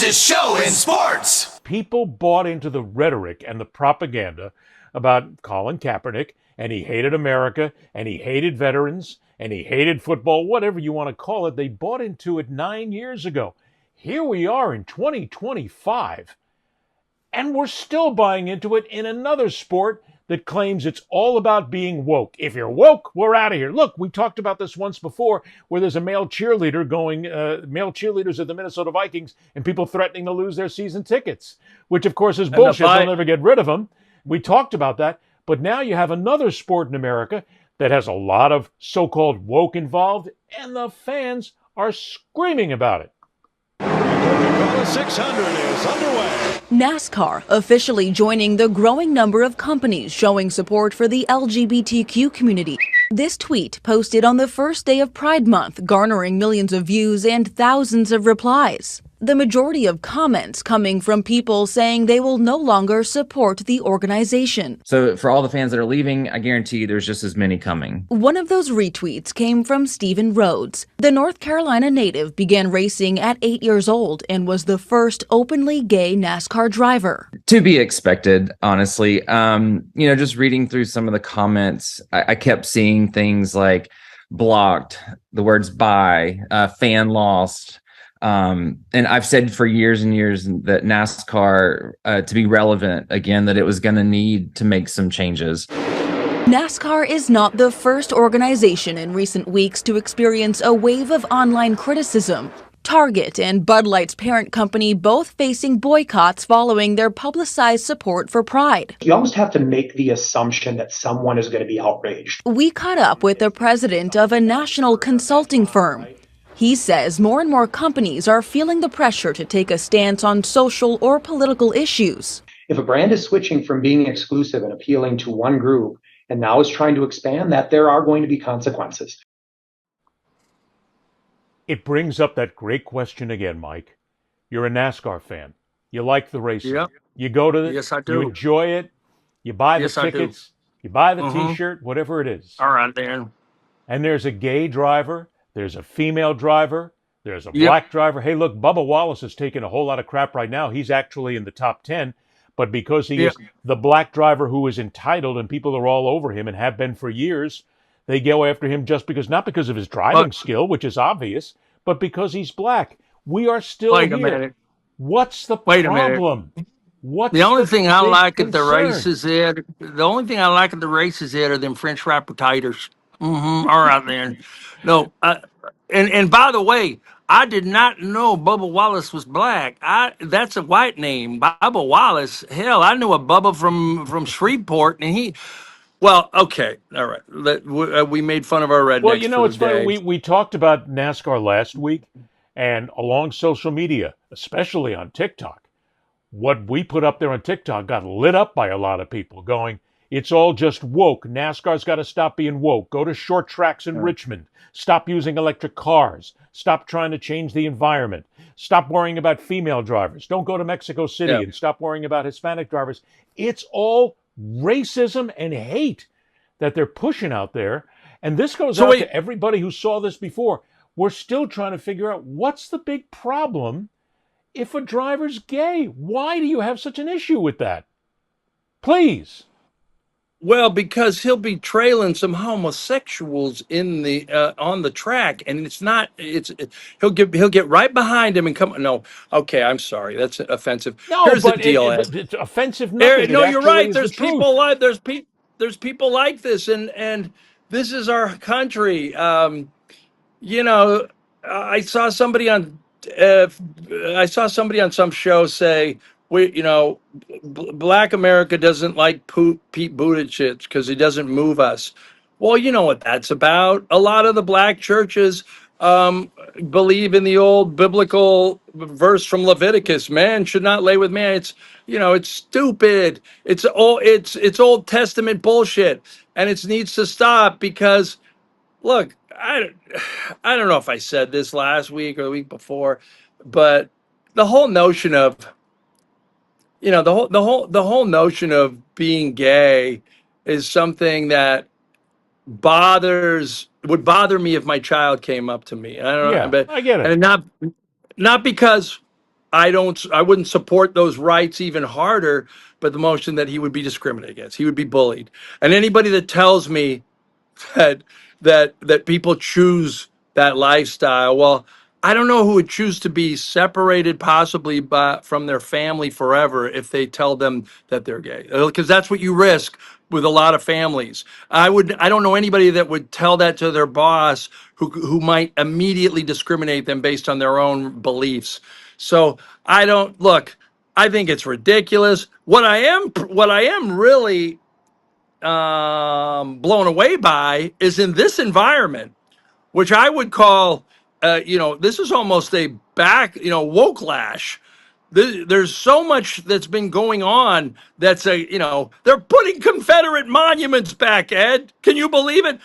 fastest show in sports. People bought into the rhetoric and the propaganda about Colin Kaepernick, and he hated America, and he hated veterans, and he hated football, whatever you want to call it. They bought into it 9 years ago. Here we are in 2025, and we're still buying into it in another sport that claims it's all about being woke. If you're woke, we're out of here. Look, we talked about this once before, where there's a male cheerleaders of the Minnesota Vikings, and people threatening to lose their season tickets, which of course is bullshit. They'll never get rid of them. We talked about that. But now you have another sport in America that has a lot of so-called woke involved, and the fans are screaming about it. Coca-Cola 600 is underway. NASCAR officially joining the growing number of companies showing support for the LGBTQ community. This tweet posted on the first day of Pride Month, garnering millions of views and thousands of replies. The majority of comments coming from people saying they will no longer support the organization. So for all the fans that are leaving, I guarantee you there's just as many coming. One of those retweets came from Stephen Rhodes. The North Carolina native began racing at 8 years old and was the first openly gay NASCAR driver. To be expected, honestly. Just reading through some of the comments, I kept seeing things like blocked, the words bi, fan lost. And I've said for years and years that NASCAR, to be relevant again, that it was going to need to make some changes. NASCAR is not the first organization in recent weeks to experience a wave of online criticism. Target and Bud Light's parent company both facing boycotts following their publicized support for Pride. You almost have to make the assumption that someone is going to be outraged. We caught up with the president of a national consulting firm. He says more and more companies are feeling the pressure to take a stance on social or political issues. If a brand is switching from being exclusive and appealing to one group and now is trying to expand that, there are going to be consequences. It brings up that great question again, Mike. You're a NASCAR fan. You like the racing. Yep. You go to it. Yes, I do. You enjoy it. You buy the Yes, I do. tickets. You buy the T-shirt, whatever it is. All right, then. And there's a gay driver. There's a female driver. There's a black driver. Hey, look, Bubba Wallace is taking a whole lot of crap right now. He's actually in the top 10. But because he is the black driver who is entitled and people are all over him and have been for years, they go after him just because, not because of his driving skill, which is obvious, but because he's black. We are still Wait here. a minute. What's the Wait problem? a minute. What's The only thing I big like at the concern? races there, are them French fry potatoes. All right, then. No, and by the way, I did not know Bubba Wallace was black. That's a white name, Bubba Wallace. Hell, I knew a Bubba from Shreveport, and he. Well, okay, all right. We made fun of our rednecks. Well, you know, for it's the funny. day. We talked about NASCAR last week, and along social media, especially on TikTok, what we put up there on TikTok got lit up by a lot of people going, it's all just woke. NASCAR's got to stop being woke. Go to short tracks in Richmond. Stop using electric cars. Stop trying to change the environment. Stop worrying about female drivers. Don't go to Mexico City and stop worrying about Hispanic drivers. It's all racism and hate that they're pushing out there. And this goes out to everybody who saw this before. We're still trying to figure out what's the big problem if a driver's gay. Why do you have such an issue with that? Please. Well, because he'll be trailing some homosexuals in the on the track, and he'll get right behind him and come. No, okay, I'm sorry, that's offensive. No, Here's but the deal, Ed. it's offensive nothing. No, It you're actually right. is There's the truth. people like there's people like this, and this is our country. I saw somebody on some show say Black America doesn't like Pete Buttigieg because he doesn't move us. Well, you know what that's about. A lot of the black churches believe in the old biblical verse from Leviticus: "Man should not lay with man." It's stupid. It's Old Testament bullshit, and it needs to stop because, look, I don't know if I said this last week or the week before, but the whole notion of the whole notion of being gay is something that would bother me if my child came up to me. I don't know, but I get it. and not because I wouldn't support those rights even harder, but the motion that he would be discriminated against, he would be bullied. And anybody that tells me that that people choose that lifestyle, well, I don't know who would choose to be separated possibly from their family forever if they tell them that they're gay, because that's what you risk with a lot of families. I don't know anybody that would tell that to their boss who might immediately discriminate them based on their own beliefs. So I don't look. I think it's ridiculous. What I am really blown away by is in this environment, which I would call, this is almost a woke lash. There's so much that's been going on that's they're putting Confederate monuments back, Ed. Can you believe it?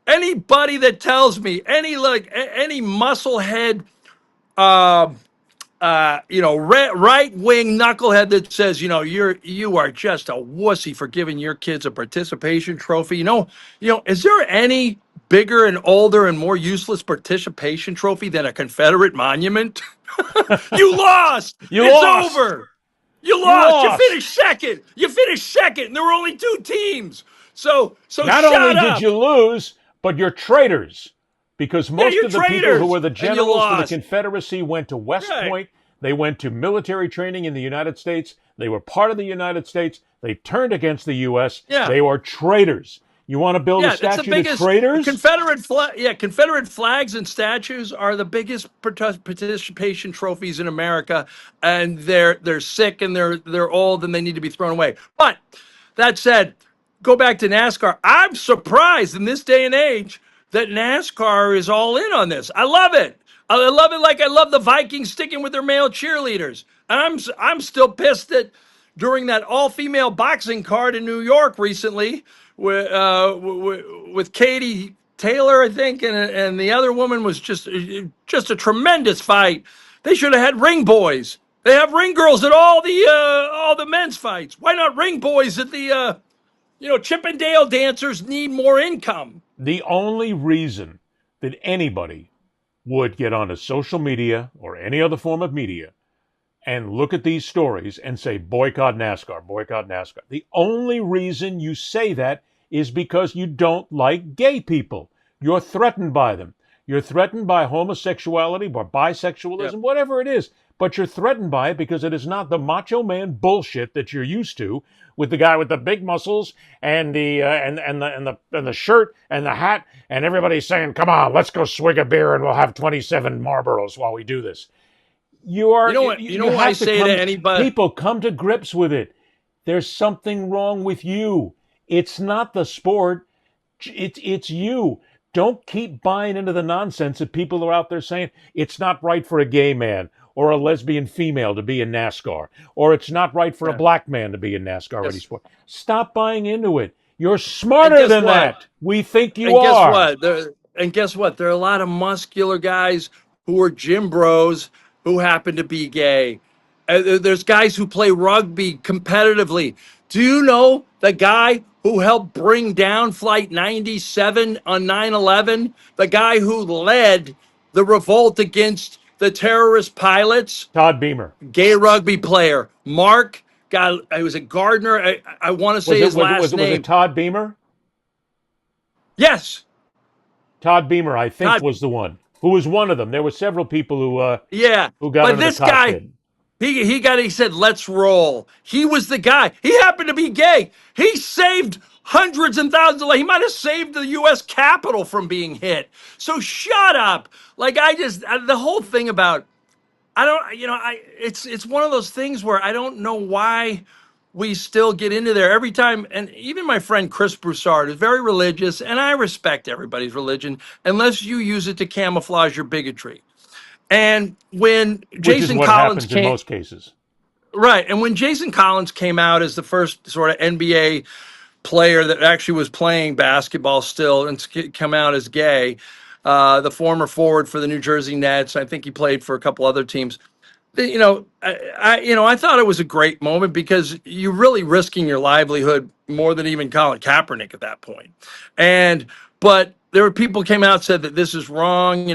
Anybody that tells me, any musclehead, right wing knucklehead that says, you are just a wussy for giving your kids a participation trophy. Is there any bigger and older and more useless participation trophy than a Confederate monument? You lost. It's lost. over. You lost. You finished second. And there were only two teams. So not shut only up. did you lose, but you're traitors. Because most you're of the people who were the traitors, and you generals for the lost. Confederacy went to West Right. Point. They went to military training in the United States. They were part of the United States. They turned against the U.S. Yeah. They are traitors. You want to build a statue to traitors? Confederate flags and statues are the biggest participation trophies in America, and they're sick and they're old and they need to be thrown away. But that said, go back to NASCAR. I'm surprised in this day and age that NASCAR is all in on this. I love it. I love it like I love the Vikings sticking with their male cheerleaders. And I'm still pissed that during that all-female boxing card in New York recently, with Katie Taylor, I think, and the other woman was just a tremendous fight. They should have had ring boys. They have ring girls at all the men's fights. Why not ring boys at the Chippendale dancers need more income? The only reason that anybody would get onto social media or any other form of media and look at these stories and say, boycott NASCAR, boycott NASCAR. The only reason you say that is because you don't like gay people. You're threatened by them. You're threatened by homosexuality or bisexualism, whatever it is. But you're threatened by it because it is not the macho man bullshit that you're used to, with the guy with the big muscles and the shirt and the hat, and everybody saying, "Come on, let's go swig a beer and we'll have 27 Marlboros while we do this." You have what I say to anybody? People, come to grips with it. There's something wrong with you. It's not the sport. It's you. Don't keep buying into the nonsense that people are out there saying it's not right for a gay man or a lesbian female to be in NASCAR, or it's not right for a black man to be in NASCAR or any sport. Stop buying into it. You're smarter than that. We think you are. Guess what? There are a lot of muscular guys who are gym bros who happen to be gay. There's guys who play rugby competitively. Do you know the guy who helped bring down Flight 97 on 9/11? The guy who led the revolt against the terrorist pilots? Todd Beamer. Gay rugby player. Mark, I was a Gardner. I want to say his last name. Was it Todd Beamer? Yes. Todd Beamer, I think, was the one. Who was one of them? There were several people who got but this the guy, he said, let's roll. He was the guy. He happened to be gay. He saved hundreds and thousands of lives. He might have saved the U.S. Capitol from being hit. So shut up. The whole thing about, it's one of those things where I don't know why we still get into there every time. And even my friend Chris Broussard is very religious, and I respect everybody's religion unless you use it to camouflage your bigotry. And when Jason Collins came, in most cases, right, and when Jason Collins came out as the first sort of NBA player that actually was playing basketball still and come out as gay, the former forward for the New Jersey Nets, I think he played for a couple other teams. I thought it was a great moment because you're really risking your livelihood more than even Colin Kaepernick at that point. But there were people came out and said that this is wrong,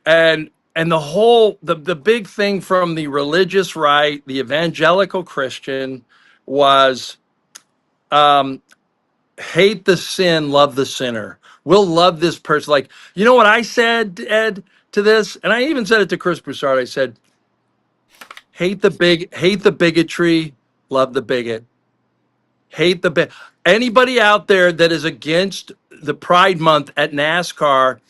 and and the big thing from the religious right, the evangelical Christian, was hate the sin, love the sinner. We'll love this person. Like, you know what I said, Ed, to this, and I even said it to Chris Broussard. I said, hate the bigotry, love the bigot. Hate the anybody out there that is against the Pride Month at NASCAR.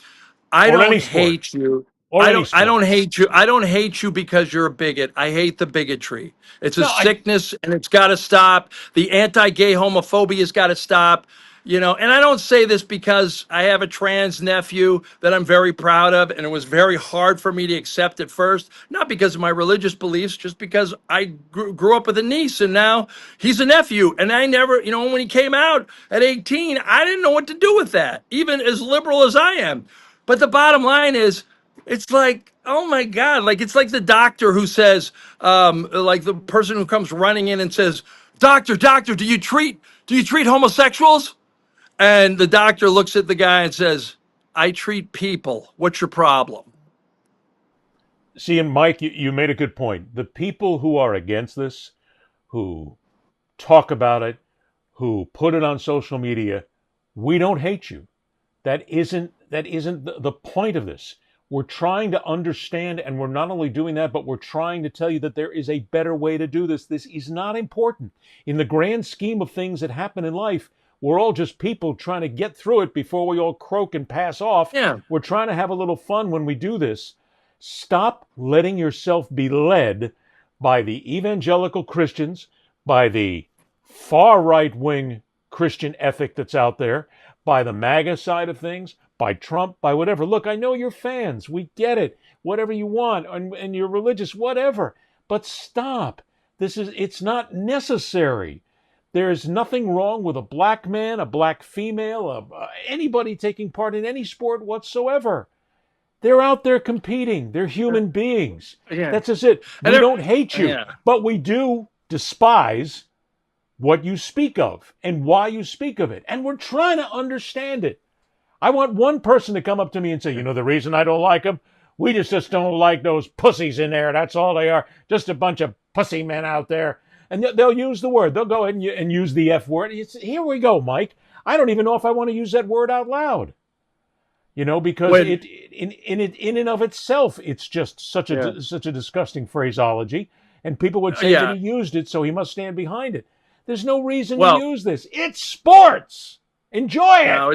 I or don't any sport, hate you. or any I sport. don't hate you. I don't hate you because you're a bigot. I hate the bigotry. It's a No, sickness and it's got to stop. The anti-gay homophobia's got to stop. You know, and I don't say this because I have a trans nephew that I'm very proud of, and it was very hard for me to accept at first, not because of my religious beliefs, just because I grew up with a niece and now he's a nephew. And I never, you know, when he came out at 18, I didn't know what to do with that, even as liberal as I am. But the bottom line is, it's like, oh my God, like it's like the doctor who says, like the person who comes running in and says, doctor, do you treat homosexuals? And the doctor looks at the guy and says, I treat people. What's your problem? see, and Mike, you made a good point. The people who are against this, who talk about it, who put it on social media, we don't hate you. That isn't the point of this. We're trying to understand, and we're not only doing that, but we're trying to tell you that there is a better way to do this. This is not important. In the grand scheme of things that happen in life, we're all just people trying to get through it before we all croak and pass off. Yeah. We're trying to have a little fun when we do this. Stop letting yourself be led by the evangelical Christians, by the far right wing Christian ethic that's out there, by the MAGA side of things, by Trump, by whatever. Look, I know you're fans. We get it. Whatever you want, and you're religious, whatever. But stop. It's not necessary. There's nothing wrong with a black man, a black female, anybody taking part in any sport whatsoever. They're out there competing. They're human beings. Yeah. That's just it. And We don't hate you, yeah. but we do despise what you speak of and why you speak of it. And we're trying to understand it. I want one person to come up to me and say, you know, the reason I don't like them, we just don't like those pussies in there. That's all they are. Just a bunch of pussy men out there. And they'll use the word. They'll go ahead and use the F word. Here we go, Mike. I don't even know if I want to use that word out loud. You know, because in and of itself, it's just such a disgusting phraseology. And people would say that he used it, so he must stand behind it. There's no reason to use this. It's sports. Enjoy it. No,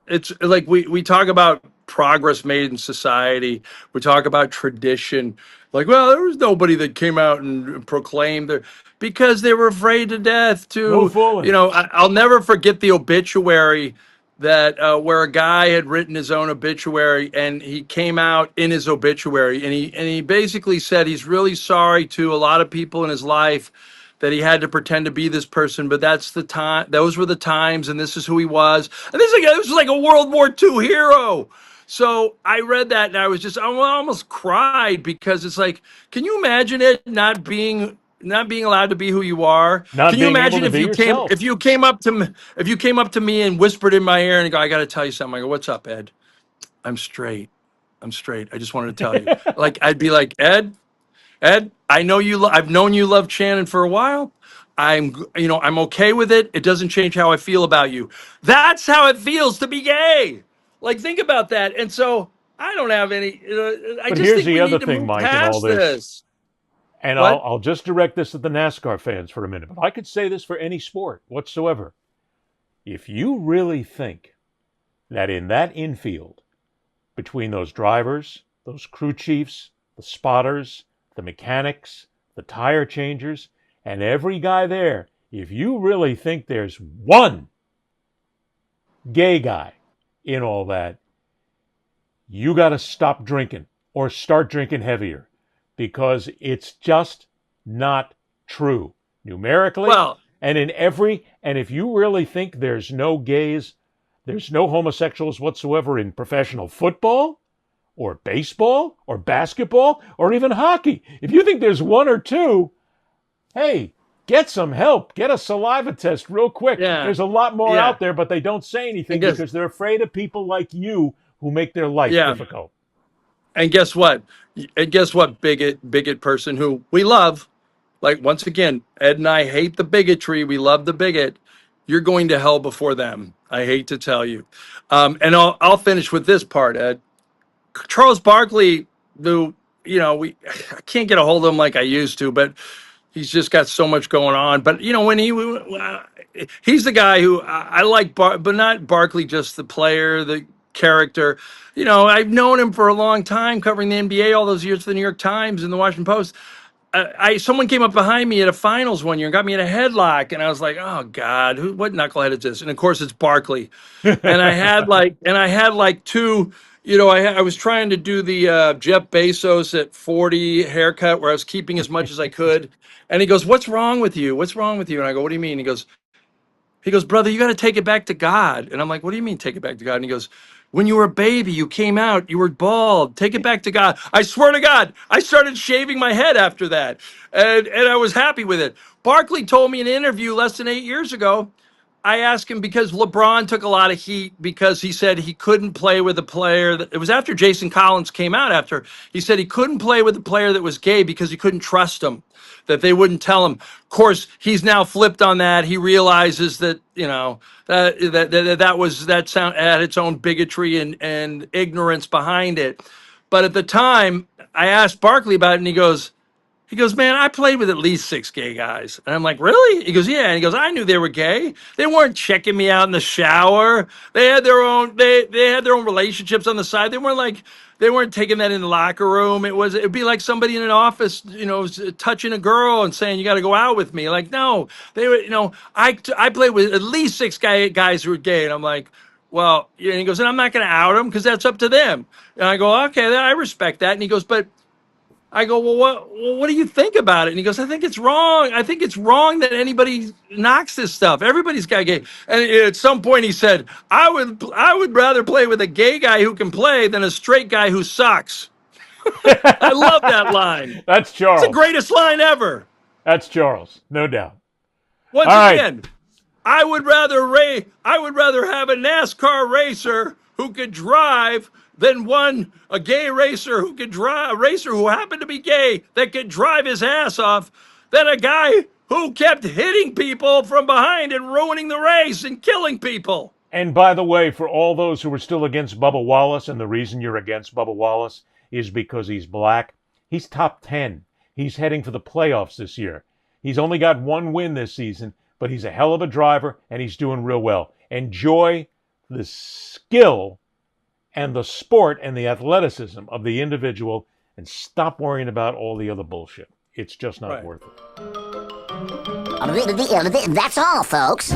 it's like we talk about progress made in society. We talk about tradition. Like, well, there was nobody that came out and proclaimed their because they were afraid to death to, No fooling. you know, I'll never forget the obituary that where a guy had written his own obituary and he came out in his obituary and he basically said he's really sorry to a lot of people in his life that he had to pretend to be this person, but that's the time. Those were the times, and this is who he was. And this was like a World War II hero. So I read that, and I almost cried because it's like, can you imagine it not being allowed to be who you are? Not Can you being able imagine to be yourself. if you came up to me and whispered in my ear and go, I got to tell you something. I go, what's up, Ed? I'm straight. I just wanted to tell you. Like I'd be like, Ed, I know you. I've known you love Shannon for a while. I'm okay with it. It doesn't change how I feel about you. That's how it feels to be gay. Like, think about that. And so I don't have any. I But just here's think we the other need to thing, move Mike, in all past this. this. And What? I'll just direct this at the NASCAR fans for a minute. But I could say this for any sport whatsoever. If you really think that in that infield, between those drivers, those crew chiefs, the spotters, the mechanics, the tire changers, and every guy there, if you really think there's one gay guy in all that, you got to stop drinking or start drinking heavier because it's just not true. Numerically, Well, and if you really think there's no gays, there's no homosexuals whatsoever in professional football, or baseball, or basketball, or even hockey. If you think there's one or two, hey, get some help. Get a saliva test real quick. Yeah. There's a lot more Yeah. out there, but they don't say anything guess- because they're afraid of people like you who make their life Yeah. difficult. And guess what? Bigot person who we love. Like, once again, Ed and I hate the bigotry. We love the bigot. You're going to hell before them. I hate to tell you. And I'll finish with this part, Ed. Charles Barkley, who, I can't get a hold of him like I used to, but he's just got so much going on. But, when he's the guy who I like, but not Barkley, just the player, the character. I've known him for a long time, covering the NBA all those years for the New York Times and the Washington Post. Someone came up behind me at a finals one year and got me in a headlock, and I was like, "Oh God, what knucklehead is this?" And of course, it's Barkley. And I had like two. I was trying to do the Jeff Bezos at 40 haircut, where I was keeping as much as I could. And he goes, "What's wrong with you? What's wrong with you?" And I go, "What do you mean?" He goes, "Brother, you got to take it back to God." And I'm like, "What do you mean take it back to God?" And he goes, "When you were a baby, you came out, you were bald. Take it back to God." I swear to God, I started shaving my head after that. And I was happy with it. Barkley told me in an interview less than 8 years ago, I asked him because LeBron took a lot of heat because he said he couldn't play with a player it was after Jason Collins came out after. He said he couldn't play with a player that was gay because he couldn't trust him, that they wouldn't tell him. Of course, he's now flipped on that. He realizes that, that sound had its own bigotry and ignorance behind it. But at the time, I asked Barkley about it, and he goes, "Man, I played with at least 6 gay guys." And I'm like, "Really?" He goes, "Yeah." And he goes, "I knew they were gay. They weren't checking me out in the shower. They had their own relationships on the side. They weren't taking that in the locker room. It'd be like somebody in an office, touching a girl and saying, 'You got to go out with me.' Like, no, they were, I played with at least 6 guys who were gay." And I'm like, "Well," and he goes, "And I'm not going to out them because that's up to them." And I go, "Okay, I respect that." And he goes, "But," I go, "What do you think about it?" And he goes, "I think it's wrong. I think it's wrong that anybody knocks this stuff. Everybody's got gay." And at some point he said, I would rather play with a gay guy who can play than a straight guy who sucks." I love that line. That's It's the Charles. greatest line ever. That's Charles, no doubt. Once All right. again, I would rather have a NASCAR racer who could drive than a gay racer who could drive, a racer who happened to be gay that could drive his ass off, than a guy who kept hitting people from behind and ruining the race and killing people. And by the way, for all those who are still against Bubba Wallace, and the reason you're against Bubba Wallace is because he's black, he's top 10. He's heading for the playoffs this year. He's only got one win this season, but he's a hell of a driver, and he's doing real well. Enjoy the skill and the sport and the athleticism of the individual, and stop worrying about all the other bullshit. It's just not worth it. That's all, folks.